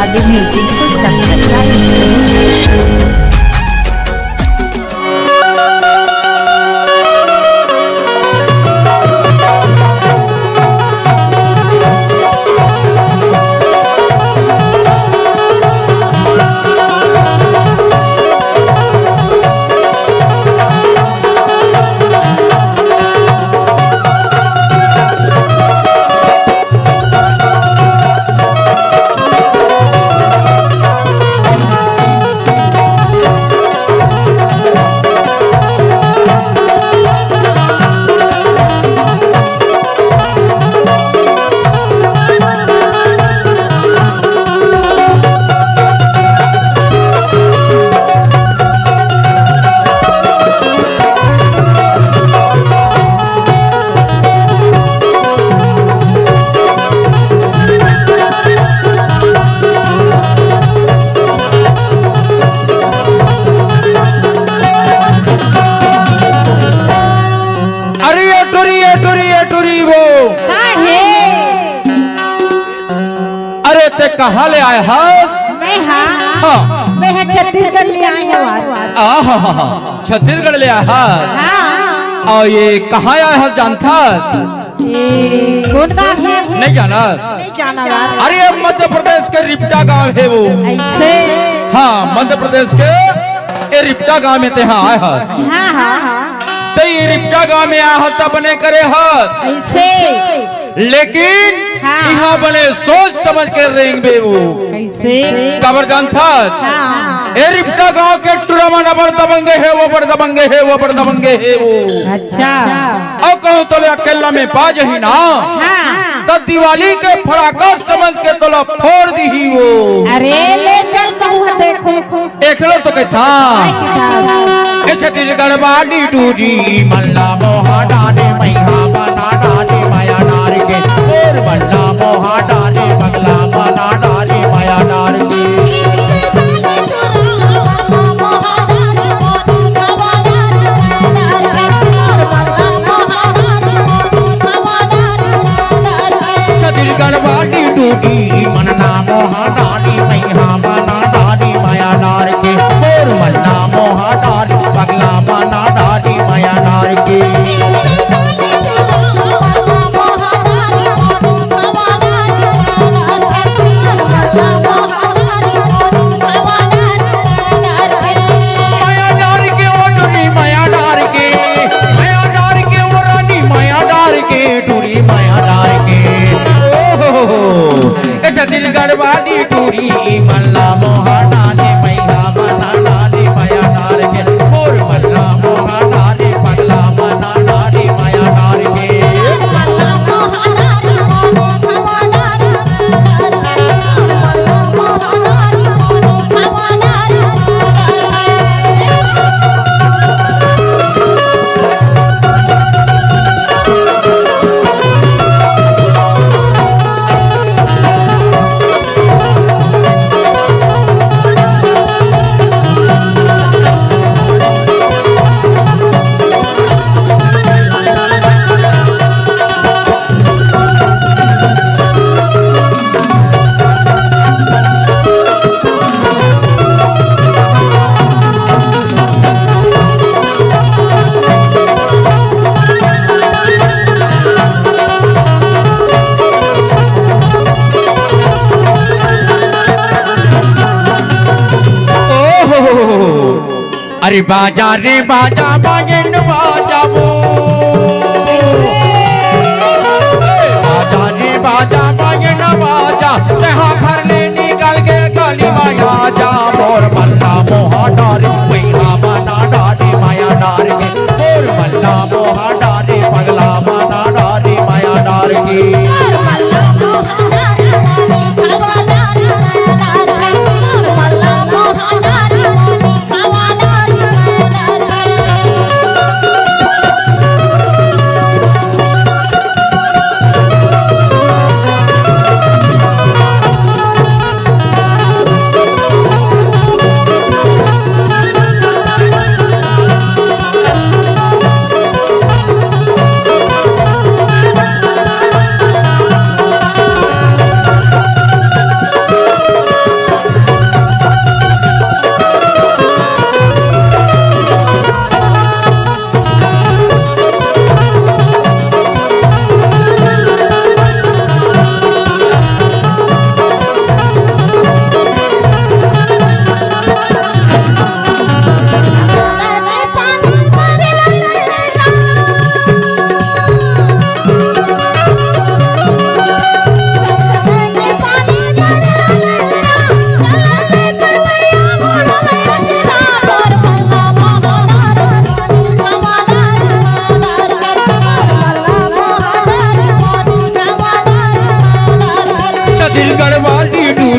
Mahadev music को subscribe करें। कहाँ ले आए हस? मैं छत्तीसगढ़ ले आई हूँ। छत्तीसगढ़ ले आए हस? और ये कहाँ आए हस जानता? कौन गाँव है? नहीं जाना? नहीं जाना। अरे मध्य प्रदेश के रिप्टा गांव है वो। ऐसे? हाँ, मध्य प्रदेश के ये रिप्टा गांव में ते हाँ आए हस। तो ये रिप्टा गांव में आए हस बने करे हस। ऐसे? लेकिन यहाँ बने सोच समझ कर रेंगे वो। कैसे? कबर जानता? ए रिप्टा गांव के टुरमा नबर दबंगे है वो, बड़ दबंगे है वो, बड़ दबंगे है वो। अच्छा। और कहूँ तो अकेला में बाज ही ना। तो दिवाली के फड़ाका समझ के तो फोड़ दी ही वो। अरे ले चल बहुआ देखो। देख लो तो कैसा? छत्तीसगढ़ बाडी टूजी मल्ला मोहा डाने मैहा बना डाने माया नार के। और मल्ला मोहा डाने बगला बना डाने माया नार के। छत्तीसगढ़ बाडी टूजी मल्ला मोहा डाने मैहा बना डाने माया नार के। और मल्ला मोहा डाने बगला बना डाने माया नार के। छत्तीसगढ़ वाली टूरी मल्ला मोहा डाने मैया बना डाने माया नार के। और मल्ला मोहा डाने पगला बना डाने माया नार के। अरे बाजा रे बाजा बाजन बाजा वो। बाजा रे बाजा बाजन बाजा तेहा घर ले निकल के काली माया जा। और मल्ला मोहा डारे मैया बना डारे माया डार के। और मल्ला मोहा डारे पगला बना डारे माया डार के।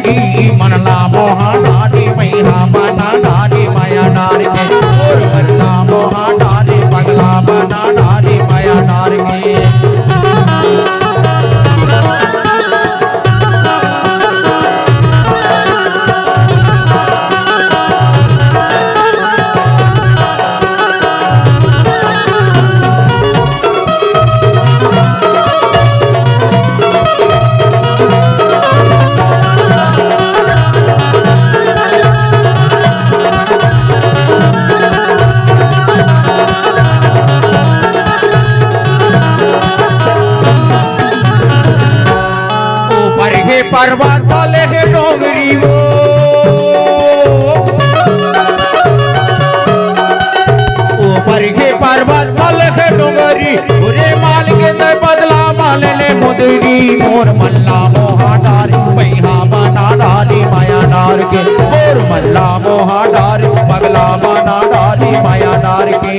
टूटी मनला मोहा डारी मैहा बना डारी माया डार के और मनला मोहा डारी पगला बना डारी माया डार के पर्वत वाले है डोंगरी वो ऊपर के पर्वत वाले है डोंगरी पूरे माल के दे बदला माल ले मुदरी मोर मल्ला मोहा डारी पैहा बना डारी माया डार के मोर मल्ला मोहा डारी पगला बना डारी माया डार के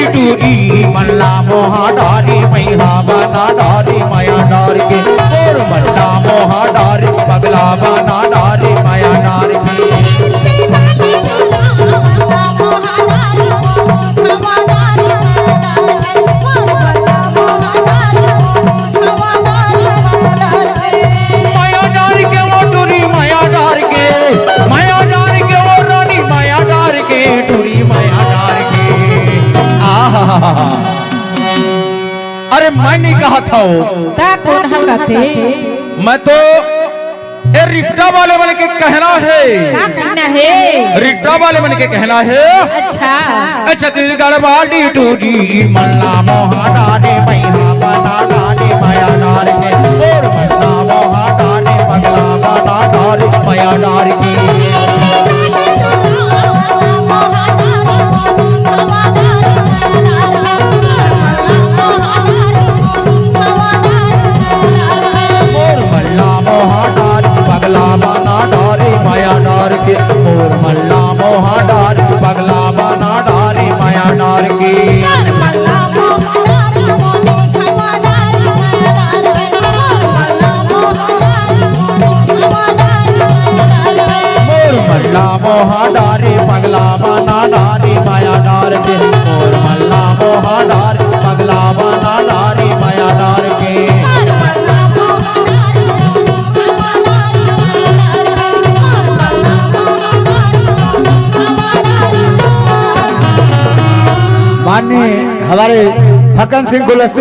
मल्ला मोहा डारी मैहा बना डारी माया डार के और मल्ला मोहा डारी पगला बना डारी माया डार के माया डार के वो टूरी माया डार के माया डार के वो रानी माया डार के टूरी माया डार के अरे मैं नहीं कहा था मैं तो ये रिक्टा वाले मन के कहना है क्या कहना है रिक्टा वाले मन के कहना है अच्छा छत्तीसगढ़ वाली टूटी मल्ला मोहा डारे मैहा बना डारे माया डार के और मल्ला मोहा डारे पगला बना डारे माया डार की पगला बना डारे माया डार के और मल्ला मोहा डार पगला बना डारे माया डार के मल्ला मोहा डारे पगला बना डारे माया डार के और मल्ला मोहा डारे पगला बना डारे माया डार के माननीय हमारे फक्कन सिंह गुलस्ते